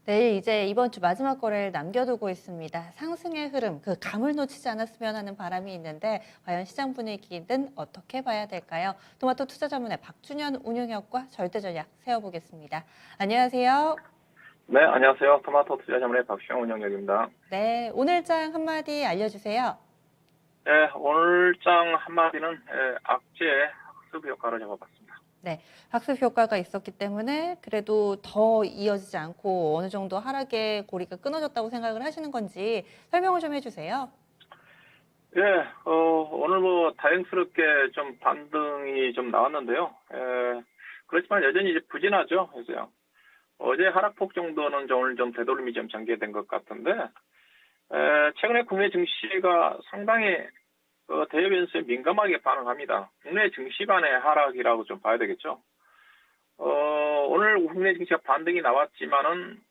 내일 이제 이번 주 마지막 거래를 남겨두고 있습니다. 상승의 흐름, 그 감을 놓치지 않았으면 하는 바람이 있는데 과연 시장 분위기는 어떻게 봐야 될까요? 토마토 투자자문의 박준현 운용역과 절대전략 세워보겠습니다. 안녕하세요. 네, 안녕하세요. 토마토 투자자문의 박시영 운영역입니다. 네, 오늘장 한마디 알려주세요. 네, 오늘 장 한마디는 악재 학습 효과를 잡아봤습니다. 네, 학습 효과가 있었기 때문에 그래도 더 이어지지 않고 어느 정도 하락의 고리가 끊어졌다고 생각을 하시는 건지 설명을 좀 해주세요. 예, 오늘 뭐 다행스럽게 좀 반등이 좀 나왔는데요. 그렇지만 여전히 이제 부진하죠. 그래서요. 어제 하락폭 정도는 오늘 좀 되돌림이 좀 전개된 것 같은데, 최근에 국내 증시가 상당히 대외 변수에 민감하게 반응합니다. 국내 증시 간의 하락이라고 좀 봐야 되겠죠. 오늘 국내 증시가 반등이 나왔지만은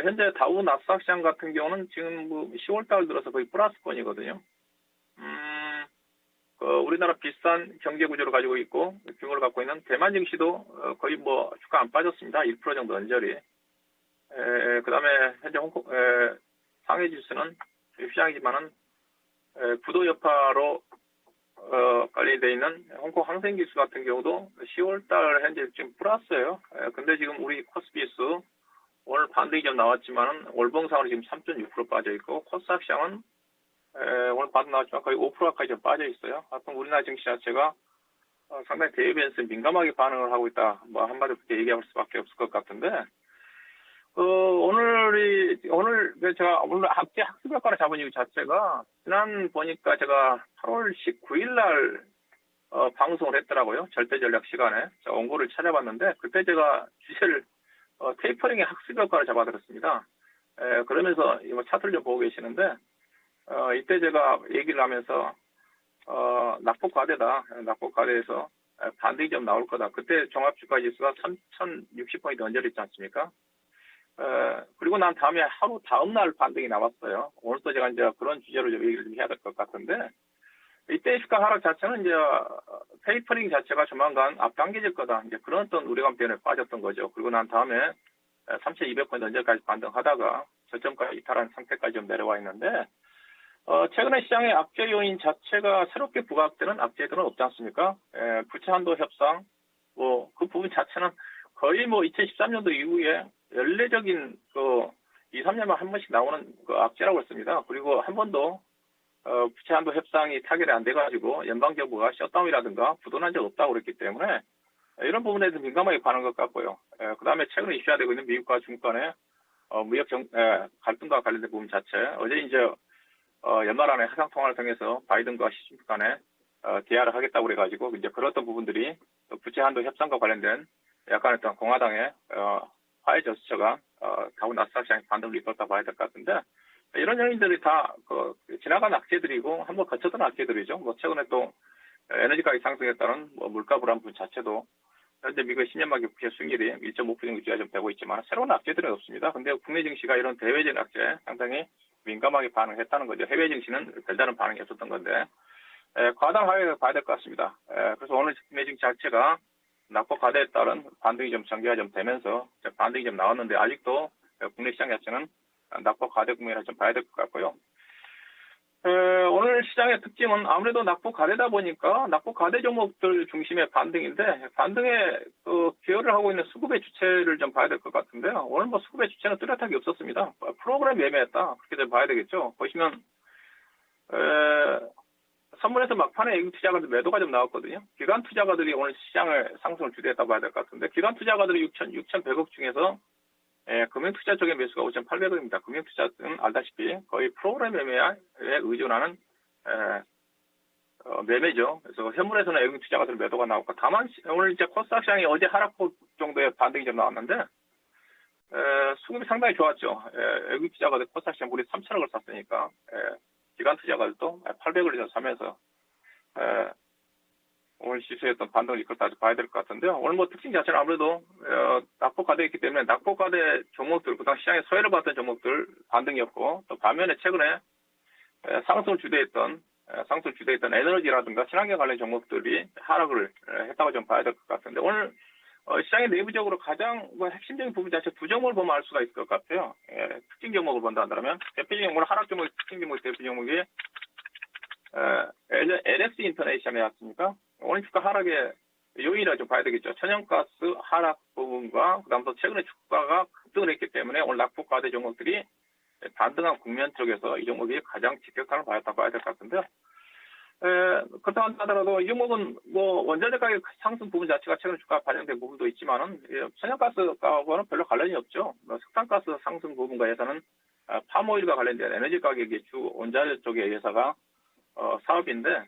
현재 다우 나스닥 시장 같은 경우는 지금 10월 달 들어서 거의 플러스권이거든요. 우리나라 비슷한 경제 구조를 가지고 있고 규모를 갖고 있는 대만 증시도 거의 뭐 주가 안 빠졌습니다. 1% 정도 언저리. 그다음에 현재 홍콩 상해 지수는 시장이지만은 구도 여파로 관리되어 있는 홍콩 항생지수 같은 경우도 10월 달 현재 지금 플러스예요. 근데 지금 우리 코스피지수 오늘 반등이 좀 나왔지만은 월봉상으로 지금 3.6% 빠져 있고 코스닥 시장은 오늘 반등 나왔지만 거의 5%까지 좀 빠져 있어요. 하여튼 우리나라 증시 자체가 상당히 대외 변수에 민감하게 반응을 하고 있다. 뭐 한마디로 그렇게 얘기할 수밖에 없을 것 같은데 오늘 제가 오늘 학제 학습 효과를 잡은 이유 자체가 지난 보니까 제가 8월 19일 날 방송을 했더라고요. 절대 전략 시간에 제가 원고를 찾아봤는데 그때 제가 주제를 테이퍼링의 학습 효과를 잡아들었습니다. 그러면서 이 차트를 좀 보고 계시는데 이때 제가 얘기를 하면서 낙폭 과대다. 낙폭 과대에서 반등이 좀 나올 거다. 그때 종합주가 지수가 3,060포인트 언저리 있지 않습니까? 그리고 난 다음에 하루 다음날 반등이 나왔어요. 오늘도 제가 이제 그런 주제로 좀 얘기를 좀 해야 될 것 같은데, 이때 주가 하락 자체는 이제 테이퍼링 자체가 조만간 앞당겨질 거다. 이제 그런 어떤 우려감 때문에 빠졌던 거죠. 그리고 난 다음에 3,200포인트 언저리까지 반등하다가 저점까지 이탈한 상태까지 좀 내려와 있는데, 최근에 시장의 악재 요인 자체가 새롭게 부각되는 악재들은 없지 않습니까? 부채 한도 협상, 그 부분 자체는 거의 2013년도 이후에 연례적인 2, 3년만 한 번씩 나오는 악재라고 했습니다. 그리고 한 번도 부채 한도 협상이 타결이 안 돼가지고 연방정부가 셧다운이라든가 부도난 적 없다고 그랬기 때문에 이런 부분에 대해서 민감하게 반응한 것 같고요. 그 다음에 최근에 이슈화되고 있는 미국과 중국 간의 무역 갈등과 관련된 부분 자체, 어제 이제 연말 안에 화상 통화를 통해서 바이든과 시진핑 간에 대화를 하겠다고 그래가지고 이제 그런 부분들이 부채 한도 협상과 관련된 약간 어떤 공화당의 화해 저스처가 다우 나스닥 시장에 반등을 이끌었다 봐야 될 것 같은데 이런 요인들이 다 지나간 악재들이고 한번 거쳤던 악재들이죠. 최근에 또 에너지 가격 상승에 따른 물가 불안 부분 자체도 현재 미국의 10년 만기 국채 수익률이 1.5% 정도 유지가 좀 되고 있지만 새로운 악재들은 없습니다. 근데 국내 증시가 이런 대외적인 악재에 상당히 민감하게 반응했다는 거죠. 해외 증시는 별다른 반응이 없었던 건데 과당 하회를 봐야 될 것 같습니다. 그래서 오늘 국내 증시 자체가 낙폭 과대에 따른 반등이 좀 전개가 좀 되면서 반등이 좀 나왔는데 아직도 국내 시장 자체는 낙폭 과대 국면을 좀 봐야 될 것 같고요. 오늘 시장의 특징은 아무래도 낙폭 과대다 보니까 낙폭 과대 종목들 중심의 반등인데 반등에 기여를 하고 있는 수급의 주체를 좀 봐야 될 것 같은데요. 오늘 수급의 주체는 뚜렷하게 없었습니다. 프로그램 매매했다. 그렇게 좀 봐야 되겠죠. 보시면 선물에서 막판에 외국 투자가들 매도가 좀 나왔거든요. 기관 투자가들이 오늘 시장을 상승을 주도했다고 봐야 될 것 같은데 기관 투자가들이 6,100억 중에서 금융투자 쪽의 매수가 5,800억입니다. 금융투자는 알다시피 거의 프로그램 매매에 의존하는 매매죠. 그래서 현물에서는 외국 투자가들 매도가 나왔고 다만 오늘 이제 코스닥 시장이 어제 하락폭 정도의 반등이 좀 나왔는데 수급이 상당히 좋았죠. 외국 투자가들 코스닥 시장 무려 3,000억을 샀으니까 기관 투자가들도 800억을 사면서 오늘 시세의 어떤 반등을 이끌었다 봐야 될 것 같은데요. 오늘 특징 자체는 아무래도 낙폭 과대였기 때문에 낙폭 과대 종목들, 그다음 시장에 소외를 받던 종목들 반등이었고 또 반면에 최근에 상승을 주도했던 에너지라든가 친환경 관련 종목들이 하락을 했다고 좀 봐야 될 것 같은데 오늘 시장의 내부적으로 가장 뭐 핵심적인 부분 자체 두 종목을 보면 알 수가 있을 것 같아요. 예, 특징 종목을 본다 한다면 대표적인 종목은 하락 종목, 특징 종목 대표 종목이 LS 인터내셔널이 왔습니까? 오늘 주가 하락의 요인이라 좀 봐야 되겠죠. 천연가스 하락 부분과 그다음에 최근에 주가가 급등을 했기 때문에 오늘 낙폭 과대 종목들이 반등한 국면 쪽에서 이 종목이 가장 직격탄을 받았다고 봐야 될 것 같은데요. 그렇다 하더라도 이 종목은 뭐 원자재 가격 상승 부분 자체가 최근 주가 반영된 부분도 있지만은 천연가스하고는 별로 관련이 없죠. 석탄가스 상승 부분과 해서는 팜오일과 관련된 에너지 가격이 주 원자재 쪽의 회사가 사업인데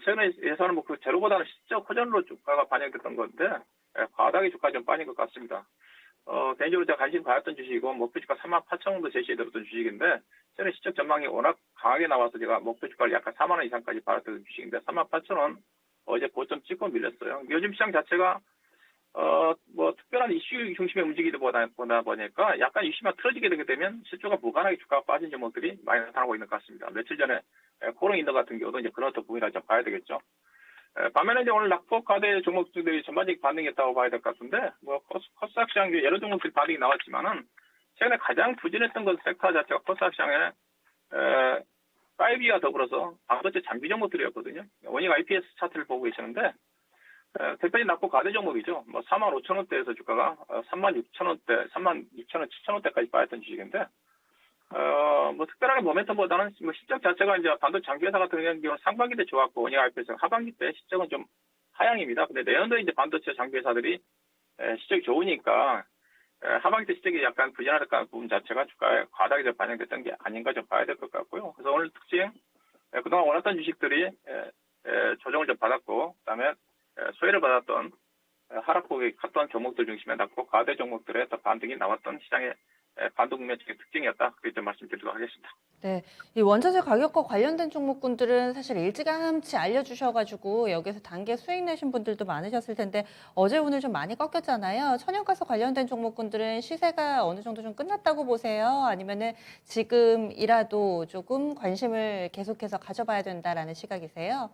최근에 예산은 뭐 그 제로보다는 시적 호전으로 주가가 반영됐던 건데 과다하게 주가 좀 빠진 것 같습니다. 개인적으로 제가 관심 가졌던 주식이고 목표 주가 38,000원 정도 제시해드렸던 주식인데 최근에 시적 전망이 워낙 강하게 나와서 제가 목표 주가를 약간 4만 원 이상까지 받았던 주식인데 38,000원 어제 고점 찍고 밀렸어요. 요즘 시장 자체가 뭐 특별한 이슈 중심의 움직이다 보니까 약간 이슈만 틀어지게 되게 되면 실조가 무관하게 주가가 빠진 종목들이 많이 나타나고 있는 것 같습니다. 며칠 전에 코롱인더 같은 경우도 이제 그런 어떤 부분이라 좀 봐야 되겠죠. 반면에 이제 오늘 낙폭 과대 종목들이 전반적인 반등했다고 봐야 될 것 같은데, 뭐, 코스닥 시장 여러 종목들이 반등이 나왔지만은, 최근에 가장 부진했던 것 섹터 자체가 코스닥 시장에, 5G와 더불어서 반도체 장비 종목들이었거든요. 원익 IPS 차트를 보고 계시는데, 대표적인 낙폭 과대 종목이죠. 뭐, 45,000원대에서 주가가 36,000원대, 36,000원, 7,000원대까지 빠졌던 주식인데, 뭐, 특별하게 모멘텀보다는 뭐 시적 자체가 이제 반도체 장비회사 같은 경우는 상반기 때 좋았고, 원익 IPS 하반기 때 시적은 좀 하향입니다. 근데 내년도에 이제 반도체 장비회사들이 시적이 좋으니까, 하반기 때 시적이 약간 부진하는 부분 자체가 주가에 과다하게 반영됐던 게 아닌가 좀 봐야 될 것 같고요. 그래서 오늘 특징, 그동안 원했던 주식들이 조정을 좀 받았고, 그 다음에 소외를 받았던 하락폭이 컸던 종목들 중심에 낙폭 과대 종목들의 더 반등이 나왔던 시장의 반등 국면적인 특징이었다. 그렇게 좀 말씀드리도록 하겠습니다. 네, 이 원자재 가격과 관련된 종목군들은 사실 일찌감치 알려주셔가지고 여기서 단계 수익 내신 분들도 많으셨을 텐데 어제 오늘 좀 많이 꺾였잖아요. 천연가스 관련된 종목군들은 시세가 어느 정도 좀 끝났다고 보세요? 아니면은 지금이라도 조금 관심을 계속해서 가져봐야 된다라는 시각이세요?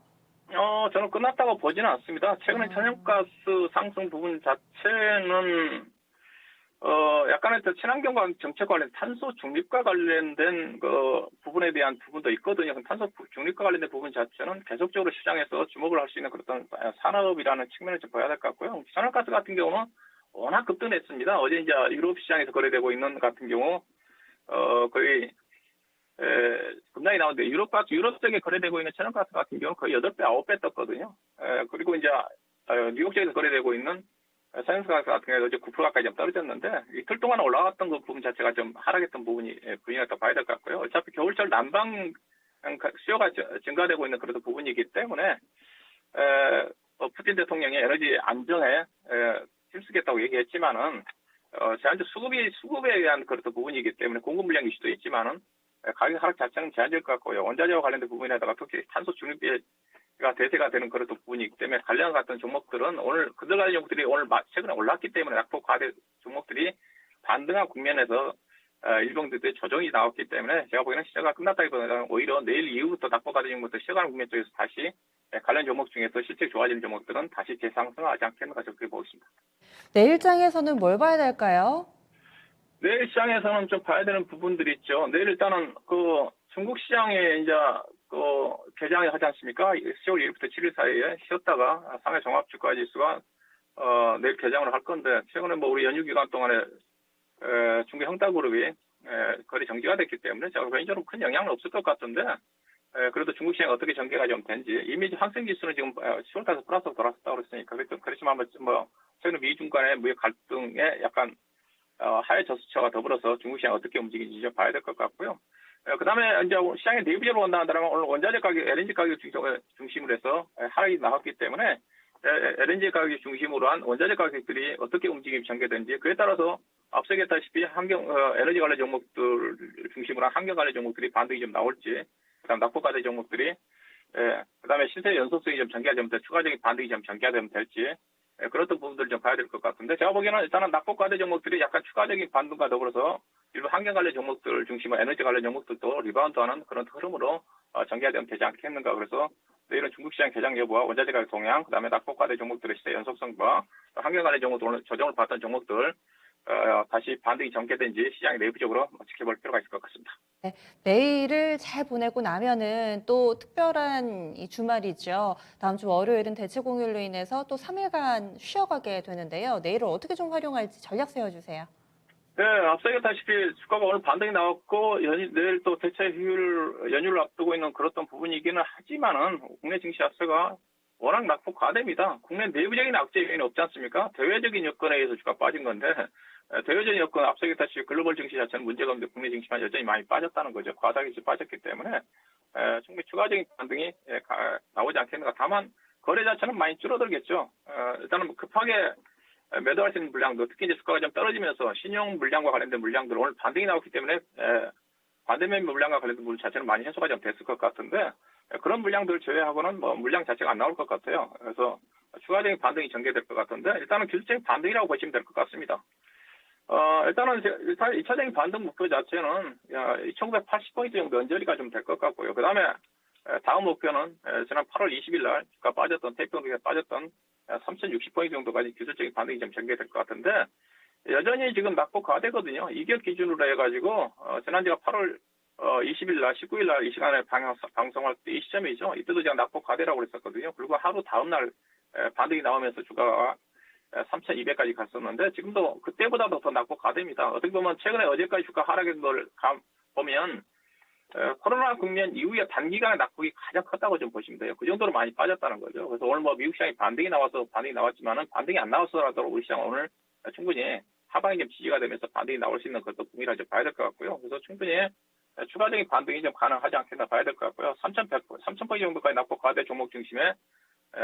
저는 끝났다고 보지는 않습니다. 최근에 아. 천연가스 상승 부분 자체는 약간의 친환경과 정책 관련 탄소 중립과 관련된 그 부분에 대한 부분도 있거든요. 탄소 중립과 관련된 부분 자체는 계속적으로 시장에서 주목을 할 수 있는 그런 산업이라는 측면을 좀 봐야 될 것 같고요. 천연가스 같은 경우는 워낙 급등했습니다. 어제 이제 유럽 시장에서 거래되고 있는 같은 경우 거의 급락이 나오는데 유럽 쪽에 거래되고 있는 천연가스 같은 경우는 거의 8배, 9배 떴거든요. 그리고 이제 뉴욕 쪽에서 거래되고 있는 서양가스 같은 경우는 어제 9% 가까이 좀 떨어졌는데 이틀 동안 올라갔던 그 부분 자체가 좀 하락했던 부분이 부인했다고 봐야 될 것 같고요. 어차피 겨울철 난방 수요가 증가되고 있는 그런 부분이기 때문에 푸틴 대통령이 에너지 안정에 힘쓰겠다고 얘기했지만은 제한적 수급에 대한 그런 부분이기 때문에 공급 물량 이슈도 있지만은 가격 하락 자체는 제한될 것 같고요. 원자재와 관련된 부분에다가 특히 탄소 중립비가 대세가 되는 그런 부분이기 때문에 관련 같은 종목들은 오늘 그들 관련 종목들이 오늘 최근에 올랐기 때문에 낙폭 과대 종목들이 반등한 국면에서 일봉들의 조정이 나왔기 때문에 제가 보기에는 시세가 끝났다기보다는 오히려 내일 이후부터 낙폭 과대 종목들 시작하는 국면 쪽에서 다시 관련 종목 중에서 실제 좋아지는 종목들은 다시 재상승하지 않겠는가 그렇게 보겠습니다. 내일장에서는 뭘 봐야 될까요? 내일 시장에서는 좀 봐야 되는 부분들이 있죠. 내일 일단은 그 중국 시장에 이제 그 개장을 하지 않습니까? 10월 1일부터 7일 사이에 쉬었다가 상해 종합 주가 지수가 내일 개장을 할 건데 최근에 뭐 우리 연휴 기간 동안에 중국 형다그룹이 거래 정지가 됐기 때문에 제가 개인적으로 큰 영향은 없을 것 같은데 그래도 중국 시장이 어떻게 전개가 좀 된지 이미 상승 지수는 지금 10월달에서 플러스로 돌아섰다고 그랬으니까 그렇지만 뭐 최근 미중 간의 무역 갈등에 약간 하회 저수처가 더불어서 중국 시장이 어떻게 움직이는지 좀 봐야 될 것 같고요. 그 다음에 이제 시장의 내부적으로 본다면 오늘 원자재 가격, LNG 가격 중심으로 해서 하락이 나왔기 때문에 LNG 가격 중심으로 한 원자재 가격들이 어떻게 움직임이 전개되는지 그에 따라서 앞서 얘기했다시피 에너지 관련 종목들 중심으로 한 환경 관련 종목들이 반등이 좀 나올지 그다음 낙폭 과대 종목들이 그다음에 신세 연속성이 좀 전개가 되면 추가적인 반등이 좀 전개가 되면 될지 그런 부분들 좀 봐야 될 것 같은데 제가 보기에는 일단은 낙폭 과대 종목들이 약간 추가적인 반등과 더불어서 일부 환경 관련 종목들 중심으로 에너지 관련 종목들도 리바운드하는 그런 흐름으로 전개가 되면 되지 않겠는가 그래서 내일은 중국 시장 개장 여부와 원자재 가격 동향, 그다음에 낙폭과대 종목들의 시세 연속성과 환경 관련 종목들 오늘 조정을 받던 종목들 다시 반등이 전개된지 시장이 내부적으로 지켜볼 필요가 있을 것 같습니다. 네, 내일을 잘 보내고 나면은 또 특별한 이 주말이죠. 다음 주 월요일은 대체공휴일로 인해서 또 3일간 쉬어가게 되는데요. 내일을 어떻게 좀 활용할지 전략 세워주세요. 네, 앞서 얘기했다시피 주가가 오늘 반등이 나왔고 내일 또 대체 휴일 연휴를 앞두고 있는 그렇던 부분이기는 하지만은 국내 증시 자체가 워낙 낙폭 과대입니다. 국내 내부적인 악재 요인이 없지 않습니까? 대외적인 여건에 의해서 주가 빠진 건데 대외적인 여건 앞서 얘기했다시피 글로벌 증시 자체는 문제가 없는데 국내 증시만 여전히 많이 빠졌다는 거죠. 과다하게 빠졌기 때문에 충분히 추가적인 반등이 나오지 않겠는가. 다만 거래 자체는 많이 줄어들겠죠. 일단은 뭐 급하게 매도할 수 있는 물량도 특히 이제 주가가 좀 떨어지면서 신용 물량과 관련된 물량들 오늘 반등이 나왔기 때문에 반대면 물량과 관련된 물 자체는 많이 해소가 좀 됐을 것 같은데 그런 물량들을 제외하고는 뭐 물량 자체가 안 나올 것 같아요. 그래서 추가적인 반등이 전개될 것 같은데 일단은 기술적인 반등이라고 보시면 될 것 같습니다. 일단은 2차적인 반등 목표 자체는 1980포인트 정도 언저리가 좀 될 것 같고요. 그 다음에 다음 목표는 지난 8월 20일 날 주가 빠졌던 태평양에 빠졌던 3060포인트 정도까지 기술적인 반등이 좀 전개될 것 같은데 여전히 지금 낙폭 과대거든요. 이격 기준으로 해가지고 지난주가 8월 20일 날 19일 날 이 시간에 방송할 때 이 시점이죠. 이때도 제가 낙폭 과대라고 그랬었거든요. 그리고 하루 다음 날 반등이 나오면서 주가가 3,200까지 갔었는데 지금도 그때보다도 더 낙폭 과대입니다. 어떻게 보면 최근에 어제까지 주가 하락한 걸 보면 코로나 국면 이후에 단기간에 낙폭이 가장 컸다고 좀 보시면 돼요. 그 정도로 많이 빠졌다는 거죠. 그래서 오늘 뭐 미국 시장이 반등이 나왔지만은 반등이 안 나왔더라도 우리 시장은 오늘 충분히 하방이 좀 지지가 되면서 반등이 나올 수 있는 것도 분명히 좀 봐야 될 것 같고요. 그래서 충분히 추가적인 반등이 좀 가능하지 않겠나 봐야 될 것 같고요. 3,000포인트 정도까지 낙폭 과대 종목 중심에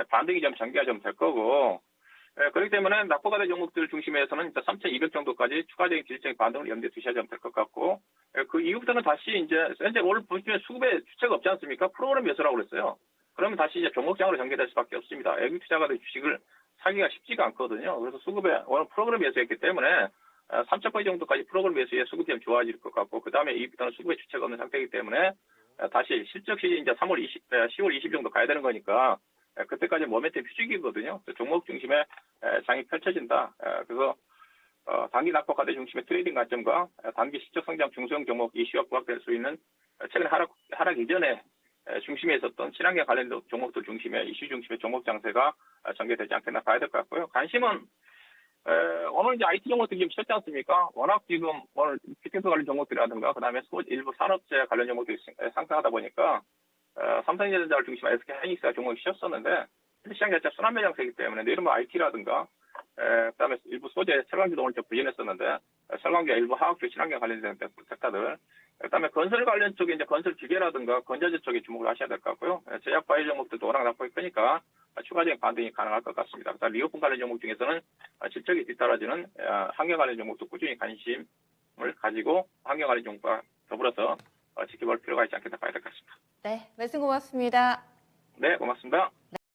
반등이 좀 전개가 좀 될 거고 그렇기 때문에 낙폭 과대 종목들 중심에서는 3,200 정도까지 추가적인 기술적인 반등을 염두에 두셔야 될 것 같고 그 이후부터는 다시 이제 현재 오늘 보시면 수급에 주체가 없지 않습니까? 프로그램 매수라고 그랬어요. 그러면 다시 이제 종목장으로 전개될 수밖에 없습니다. 애국 투자가 된 주식을 사기가 쉽지가 않거든요. 그래서 수급에 오늘 프로그램 매수했기 때문에 3,000포인트 정도까지 프로그램 매수에 수급이 좀 좋아질 것 같고 그 다음에 이후부터는 수급에 주체가 없는 상태이기 때문에 다시 실적 시즌 이제 10월 20 정도 가야 되는 거니까 그때까지 모멘텀 휴직이거든요. 종목 중심의 장이 펼쳐진다. 그래서 단기 낙폭 과대 중심의 트레이딩 관점과 단기 시적 성장 중소형 종목 이슈와 부각될 수 있는 최근 하락 이전에 중심에 있었던 친환경 관련 종목들 중심의 이슈 중심의 종목 장세가 전개되지 않겠나 봐야 될 것 같고요. 관심은 오늘 이제 IT 종목들이 좀 쉬었지 않습니까? 워낙 지금 오늘 피팅스 관련 종목들이라든가 그다음에 일부 산업재 관련 종목들이 상승하다 보니까 삼성전자를 중심으로 SK 하이닉스가 종목이 쉬었었는데 시장 자체 순환 매장세이기 때문에 내일은 뭐 IT라든가 그다음에 일부 소재 철강주도 오늘 좀 부진했었는데 철강주와 일부 화학주 친환경 관련된 섹터들 그다음에 건설 관련 쪽에 이제 건설 기계라든가 건자재 쪽에 주목을 하셔야 될 것 같고요. 제약 바이오 종목들도 워낙 낙폭이 크니까 추가적인 반등이 가능할 것 같습니다. 그다음 리오폰 관련 종목 중에서는 실적이 뒤따라지는 환경 관련 종목도 꾸준히 관심을 가지고 환경 관련 종목과 더불어서 지켜볼 필요가 있지 않겠나 봐야 될 것 같습니다. 네, 말씀 고맙습니다. 네, 고맙습니다.